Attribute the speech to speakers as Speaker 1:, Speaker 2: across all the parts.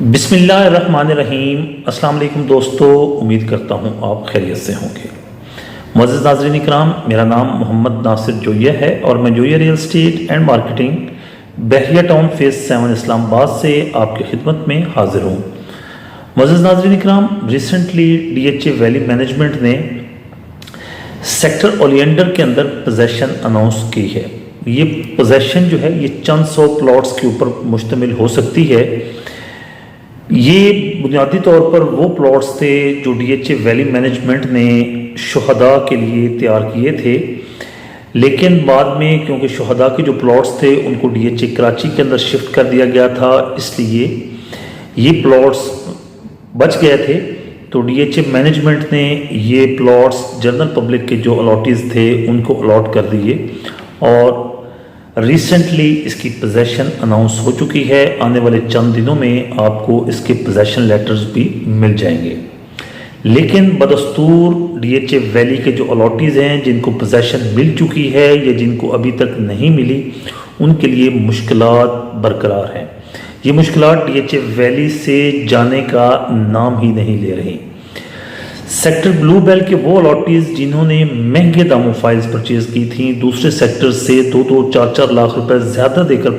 Speaker 1: بسم اللہ الرحمن الرحیم۔ السلام علیکم دوستو، امید کرتا ہوں آپ خیریت سے ہوں گے۔ معزز ناظرین اکرام، میرا نام محمد ناصر جویہ ہے اور میں جویہ ریئل اسٹیٹ اینڈ مارکیٹنگ بحریہ ٹاؤن فیز 7 اسلام آباد سے آپ کی خدمت میں حاضر ہوں۔ معزز ناظرین اکرام، recently D H A valley management نے سیکٹر اولینڈر کے اندر پوزیشن اناؤنس کی ہے۔ یہ پوزیشن جو ہے یہ چند سو پلاٹس کے اوپر مشتمل ہو سکتی ہے۔ یہ بنیادی طور پر وہ پلاٹس تھے جو D H A valley management نے شہداء کے لیے تیار کیے تھے، لیکن بعد میں کیونکہ شہداء کے جو پلاٹس تھے ان کو ڈی ایچ اے کراچی کے اندر شفٹ کر دیا گیا تھا، اس لیے یہ پلاٹس بچ گئے تھے۔ تو ڈی ایچ اے مینجمنٹ نے یہ پلاٹس جنرل پبلک کے جو الاٹیز تھے ان کو الاٹ کر دیے اور ریسنٹلی اس کی پوزیشن اناؤنس ہو چکی ہے۔ آنے والے چند دنوں میں آپ کو اس کے پوزیشن لیٹرز بھی مل جائیں گے، لیکن بدستور ڈی ایچ اے ویلی کے جو الاٹیز ہیں جن کو پوزیشن مل چکی ہے یا جن کو ابھی تک نہیں ملی، ان کے لیے مشکلات برقرار ہیں۔ یہ مشکلات ڈی ایچ اے ویلی سے جانے کا نام ہی نہیں لے رہی۔ سیکٹر بلو بیل کے وہ الاٹیز جنہوں نے مہنگے داموں فائلز پرچیز کی تھیں، دوسرے سیکٹر سے 2-4 لاکھ روپے زیادہ دے کر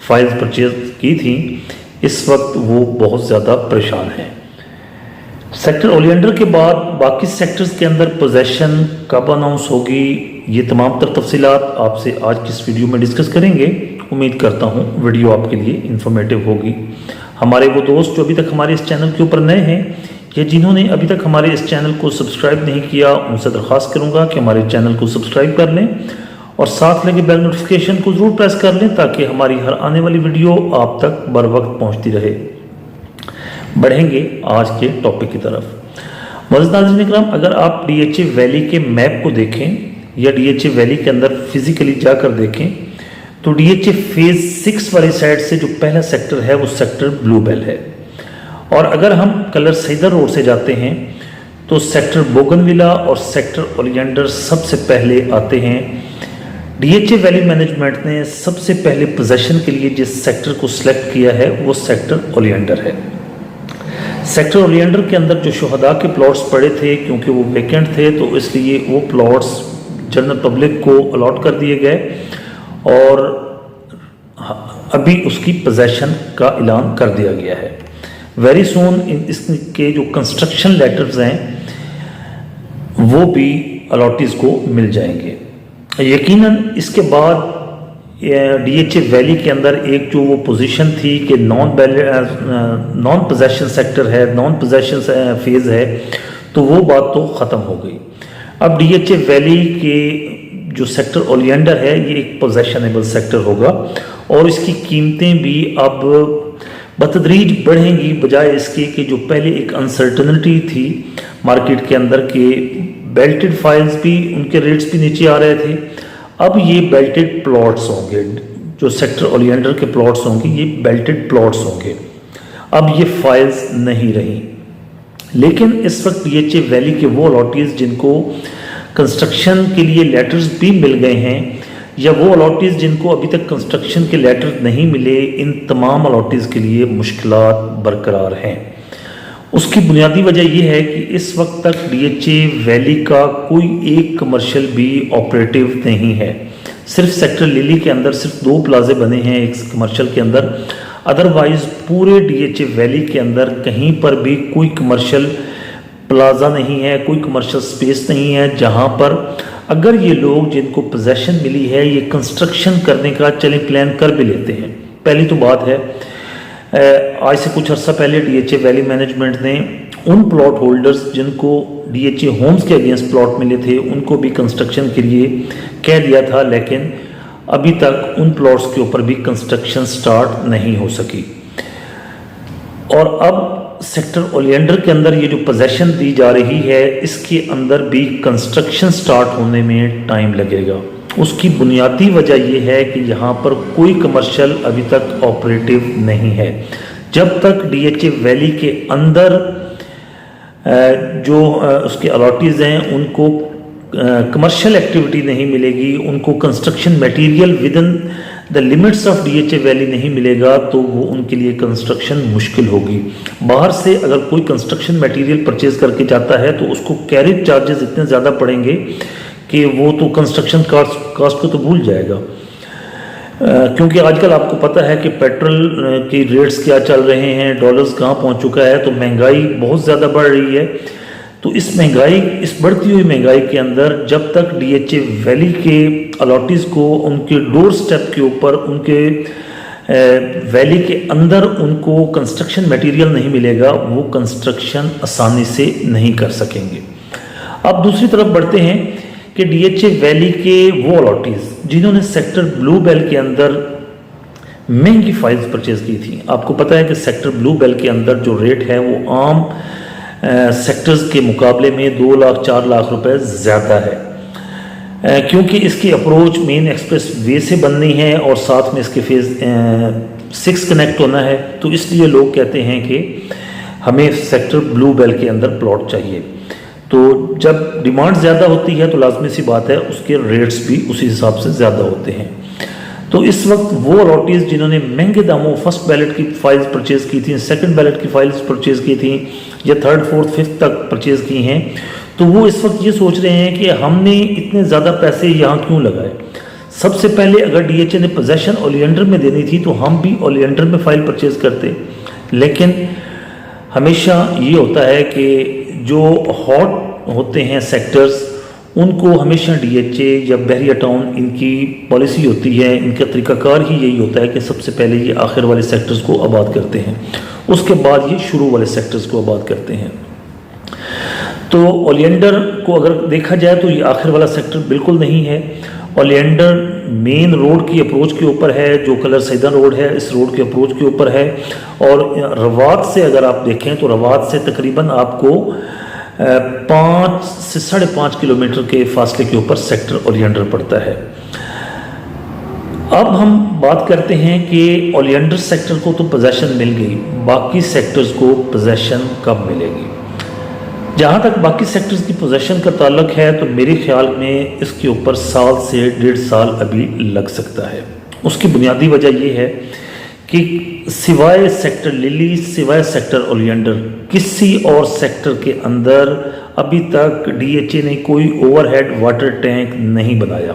Speaker 1: فائلز پرچیز کی تھیں، اس وقت وہ بہت زیادہ پریشان ہیں۔ سیکٹر اولینڈر کے بعد باقی سیکٹرز کے اندر پوزیشن کب اناؤنس ہوگی، یہ تمام تر تفصیلات آپ سے آج کی اس ویڈیو میں ڈسکس کریں گے۔ امید کرتا ہوں ویڈیو آپ کے لیے انفارمیٹیو ہوگی۔ ہمارے وہ دوست جو ابھی تک ہمارے اس چینل کے اوپر نئے ہیں یا جنہوں نے ابھی تک ہمارے اس چینل کو سبسکرائب نہیں کیا، ان سے درخواست کروں گا کہ ہمارے چینل کو سبسکرائب کر لیں اور ساتھ لگے بیل نوٹیفیکیشن کو ضرور پریس کر لیں تاکہ ہماری ہر آنے والی ویڈیو آپ تک بر وقت پہنچتی رہے۔ بڑھیں گے آج کے ٹاپک کی طرف۔ معزز ناظرین اکرام، اگر آپ ڈی ایچ اے ویلی کے میپ کو دیکھیں یا ڈی ایچ اے ویلی کے اندر فزیکلی جا کر دیکھیں تو ڈی ایچ اے فیز 6 والی سائڈ سے جو پہلا سیکٹر ہے وہ سیکٹر بلو بیل ہے، اور اگر ہم کلر سیدر روڈ سے جاتے ہیں تو سیکٹر بوگن ویلا اور سیکٹر اولینڈر سب سے پہلے آتے ہیں۔ D H A valley management نے سب سے پہلے پوزیشن کے لیے جس سیکٹر کو سلیکٹ کیا ہے وہ سیکٹر اولینڈر ہے۔ سیکٹر اولینڈر کے اندر جو شہداء کے پلاٹس پڑے تھے، کیونکہ وہ ویکنٹ تھے تو اس لیے وہ پلاٹس جنرل پبلک کو الاٹ کر دیے گئے اور ابھی اس کی پوزیشن کا اعلان کر دیا گیا ہے۔ ویری سون اس کے جو کنسٹرکشن لیٹرز ہیں وہ بھی الاٹیز کو مل جائیں گے۔ یقیناً اس کے بعد ڈی ایچ اے ویلی کے اندر ایک جو وہ پوزیشن تھی کہ نان پوزیشن سیکٹر ہے، نان پوزیشن فیز ہے، تو وہ بات تو ختم ہو گئی۔ اب ڈی ایچ اے ویلی کے جو سیکٹر اولینڈر ہے یہ ایک پوزیشنیبل سیکٹر ہوگا اور اس کی قیمتیں بھی اب بتدریج بڑھیں گی، بجائے اس کے کہ جو پہلے ایک انسرٹنٹی تھی مارکیٹ کے اندر کہ بیلٹڈ فائلز بھی ان کے ریٹس بھی نیچے آ رہے تھے، اب یہ بیلٹڈ پلاٹس ہوں گے، جو سیکٹر اولینڈر کے پلاٹس ہوں گے یہ بیلٹڈ پلاٹس ہوں گے، اب یہ فائلز نہیں رہیں۔ لیکن اس وقت ڈی ایچ اے ویلی کے وہ الاٹیز جن کو کنسٹرکشن کے لیے لیٹرز بھی مل گئے ہیں یا وہ الاٹیز جن کو ابھی تک کنسٹرکشن کے لیٹر نہیں ملے، ان تمام الاٹیز کے لیے مشکلات برقرار ہیں۔ اس کی بنیادی وجہ یہ ہے کہ اس وقت تک ڈی ایچ اے ویلی کا کوئی ایک کمرشل بھی آپریٹیو نہیں ہے۔ صرف سیکٹر لیلی کے اندر صرف 2 پلازے بنے ہیں ایک کمرشل کے اندر، ادروائز پورے ڈی ایچ اے ویلی کے اندر کہیں پر بھی کوئی کمرشل پلازا نہیں ہے، کوئی کمرشل سپیس نہیں ہے جہاں پر اگر یہ لوگ جن کو پوزیشن ملی ہے یہ کنسٹرکشن کرنے کا چلیں پلان کر بھی لیتے ہیں۔ پہلی تو بات ہے آج سے کچھ عرصہ پہلے D H A valley management نے ان پلاٹ ہولڈرز جن کو ڈی ایچ اے ہومز کے اگینسٹ پلاٹ ملے تھے ان کو بھی کنسٹرکشن کے لیے کہہ دیا تھا، لیکن ابھی تک ان پلاٹس کے اوپر بھی کنسٹرکشن سٹارٹ نہیں ہو سکی۔ اور اب سیکٹر اولینڈر کے اندر یہ جو پوزیشن دی جا رہی ہے اس کے اندر بھی کنسٹرکشن سٹارٹ ہونے میں ٹائم لگے گا۔ اس کی بنیادی وجہ یہ ہے کہ یہاں پر کوئی کمرشل ابھی تک آپریٹیو نہیں ہے۔ جب تک ڈی ایچ اے ویلی کے اندر جو اس کے الاٹیز ہیں ان کو کمرشل ایکٹیویٹی نہیں ملے گی، ان کو construction material within the limits of DHA valley نہیں ملے گا تو وہ ان کے لیے کنسٹرکشن مشکل ہوگی. باہر سے اگر کوئی کنسٹرکشن میٹیریل پرچیز کر کے جاتا ہے تو اس کو کیریج چارجز اتنے زیادہ پڑیں گے کہ وہ تو کنسٹرکشن کاسٹ کو تو بھول جائے گا. کیونکہ آج کل آپ کو پتہ ہے کہ پیٹرول کی ریٹس کیا چل رہے ہیں، ڈالرز کہاں پہنچ چکا ہے، تو مہنگائی بہت زیادہ بڑھ رہی ہے. تو اس بڑھتی ہوئی مہنگائی کے اندر جب تک DHA ویلی کے الاٹیز کو ان کے ڈور سٹیپ کے اوپر، ان کے ویلی کے اندر ان کو کنسٹرکشن میٹیریل نہیں ملے گا، وہ کنسٹرکشن آسانی سے نہیں کر سکیں گے. اب دوسری طرف بڑھتے ہیں کہ DHA ویلی کے وہ الاٹیز جنہوں نے سیکٹر بلو بیل کے اندر مہنگی فائلز پرچیز کی تھیں. آپ کو پتہ ہے کہ سیکٹر بلو بیل کے اندر جو ریٹ ہے وہ عام سیکٹرز کے مقابلے میں 2 لاکھ 4 لاکھ روپے زیادہ ہے، کیونکہ اس کی اپروچ مین ایکسپریس وے سے بننی ہے اور ساتھ میں اس کے فیز 6 کنیکٹ ہونا ہے. تو اس لیے لوگ کہتے ہیں کہ ہمیں سیکٹر بلو بیل کے اندر پلاٹ چاہیے. تو جب ڈیمانڈ زیادہ ہوتی ہے تو لازمی سی بات ہے اس کے ریٹس بھی اسی حساب سے زیادہ ہوتے ہیں. تو اس وقت وہ الاٹیز جنہوں نے مہنگے داموں فرسٹ بیلٹ کی فائلز پرچیز کی تھیں، سیکنڈ بیلٹ کی فائلز پرچیز کی تھیں یا تھرڈ فورتھ ففتھ تک پرچیز کی ہیں، تو وہ اس وقت یہ سوچ رہے ہیں کہ ہم نے اتنے زیادہ پیسے یہاں کیوں لگائے. سب سے پہلے اگر DHA نے پوزیشن اولیانڈر میں دینی تھی تو ہم بھی اولیانڈر میں فائل پرچیز کرتے. لیکن ہمیشہ یہ ہوتا ہے کہ جو ہاٹ ہوتے ہیں سیکٹرز ان کو ہمیشہ DHA یا بحریہ ٹاؤن ان کی پالیسی ہوتی ہے، ان کا طریقہ کار ہی یہی ہوتا ہے کہ سب سے پہلے یہ آخر والے سیکٹرز کو آباد کرتے ہیں، اس کے بعد یہ شروع والے سیکٹرز کو آباد کرتے ہیں. تو اولیانڈر کو اگر دیکھا جائے تو یہ آخر والا سیکٹر بالکل نہیں ہے. اولیانڈر مین روڈ کی اپروچ کے اوپر ہے، جو کلر سیدہ روڈ ہے اس روڈ کے اپروچ کے اوپر ہے. اور روات سے اگر آپ دیکھیں تو روات سے تقریباً آپ کو 5 سے 5.5 کلومیٹر کے فاصلے کے اوپر سیکٹر اولیانڈر پڑتا ہے. اب ہم بات کرتے ہیں کہ اولیانڈر سیکٹر کو تو پوزیشن مل گئی، باقی سیکٹرز کو پوزیشن کب ملے گی؟ جہاں تک باقی سیکٹرز کی پوزیشن کا تعلق ہے تو میرے خیال میں اس کے اوپر 1 سال سے 1.5 سال ابھی لگ سکتا ہے. اس کی بنیادی وجہ یہ ہے کہ سوائے سیکٹر للی، سوائے سیکٹر اولیانڈر، کسی اور سیکٹر کے اندر ابھی تک DHA نے کوئی اوور ہیڈ واٹر ٹینک نہیں بنایا.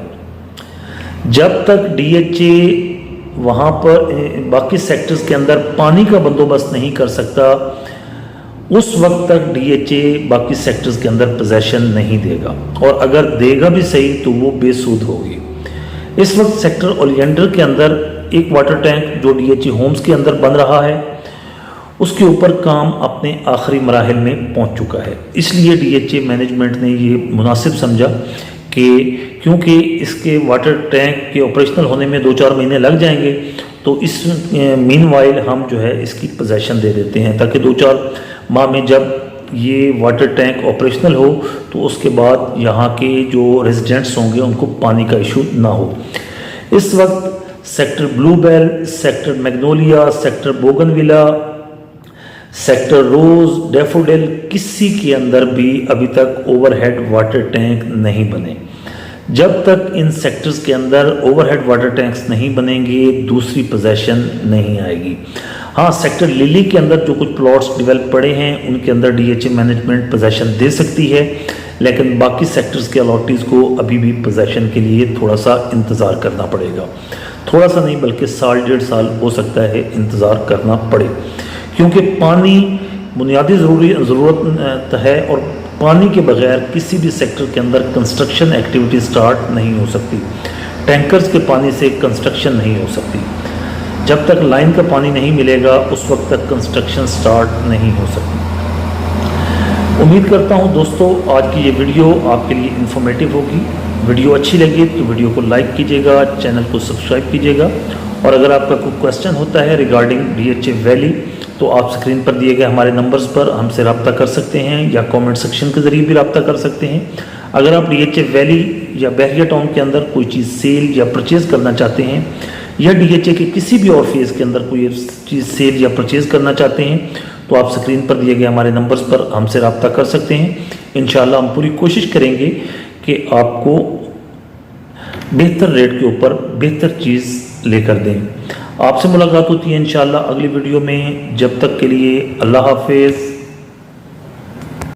Speaker 1: جب تک DHA وہاں پر باقی سیکٹرز کے اندر پانی کا بندوبست نہیں کر سکتا اس وقت تک DHA باقی سیکٹرز کے اندر پوزیشن نہیں دے گا، اور اگر دے گا بھی صحیح تو وہ بے سود ہوگی. اس وقت سیکٹر اولیانڈر کے اندر ایک واٹر ٹینک جو DHA ہومز کے اندر بن رہا ہے اس کے اوپر کام اپنے آخری مراحل میں پہنچ چکا ہے. اس لیے DHA مینجمنٹ نے یہ مناسب سمجھا کہ کیونکہ اس کے واٹر ٹینک کے آپریشنل ہونے میں 2-4 مہینے لگ جائیں گے تو اس مین وائل ہم جو ہے اس کی پوزیشن دے دیتے ہیں، تاکہ 2-4 ماہ میں جب یہ واٹر ٹینک آپریشنل ہو تو اس کے بعد یہاں کے جو ریزیڈنٹس ہوں گے ان کو پانی کا ایشو نہ ہو. اس وقت سیکٹر بلو بیل، سیکٹر میگنولیا، سیکٹر بوگن ویلا، سیکٹر روز، ڈیفوڈل، کسی کے اندر بھی ابھی تک اوور ہیڈ واٹر ٹینک نہیں بنے. جب تک ان سیکٹرز کے اندر اوور ہیڈ واٹر ٹینکس نہیں بنیں گے دوسری پوزیشن نہیں آئے گی. ہاں سیکٹر للی کے اندر جو کچھ پلاٹس ڈیولپ پڑے ہیں ان کے اندر DHA مینجمنٹ پوزیشن دے سکتی ہے، لیکن باقی سیکٹرز کے الاٹیز کو ابھی بھی پوزیشن کے لیے تھوڑا سا انتظار کرنا پڑے گا. تھوڑا سا نہیں بلکہ 1.5 سال ہو سکتا ہے انتظار کرنا پڑے، کیونکہ پانی بنیادی ضرورت ہے اور پانی کے بغیر کسی بھی سیکٹر کے اندر کنسٹرکشن ایکٹیویٹی سٹارٹ نہیں ہو سکتی. ٹینکرز کے پانی سے کنسٹرکشن نہیں ہو سکتی. جب تک لائن کا پانی نہیں ملے گا اس وقت تک کنسٹرکشن سٹارٹ نہیں ہو سکتی. امید کرتا ہوں دوستو آج کی یہ ویڈیو آپ کے لیے انفارمیٹیو ہوگی. ویڈیو اچھی لگی تو ویڈیو کو لائک کیجیے گا، چینل کو سبسکرائب کیجیے گا، اور اگر آپ کا کوئی کویسچن ہوتا ہے ریگارڈنگ DHA ویلی تو آپ اسکرین پر دیے گئے ہمارے نمبرز پر ہم سے رابطہ کر سکتے ہیں یا کامنٹ سیکشن کے ذریعے بھی رابطہ کر سکتے ہیں. اگر آپ DHA ویلی یا بحریہ ٹاؤن کے اندر کوئی چیز سیل یا پرچیز کرنا چاہتے ہیں یا DHA کے کسی بھی اور فیز کے اندر کوئی چیز سیل یا پرچیز کرنا چاہتے ہیں تو آپ اسکرین پر دیے گئے ہمارے نمبرز پر ہم سے رابطہ کر سکتے ہیں. انشاءاللہ ہم پوری کوشش کریں گے کہ آپ کو بہتر ریٹ کے اوپر بہتر چیز لے کر دیں۔ آپ سے ملاقات ہوتی ہے انشاءاللہ اگلی ویڈیو میں، جب تک کے لیے اللہ حافظ۔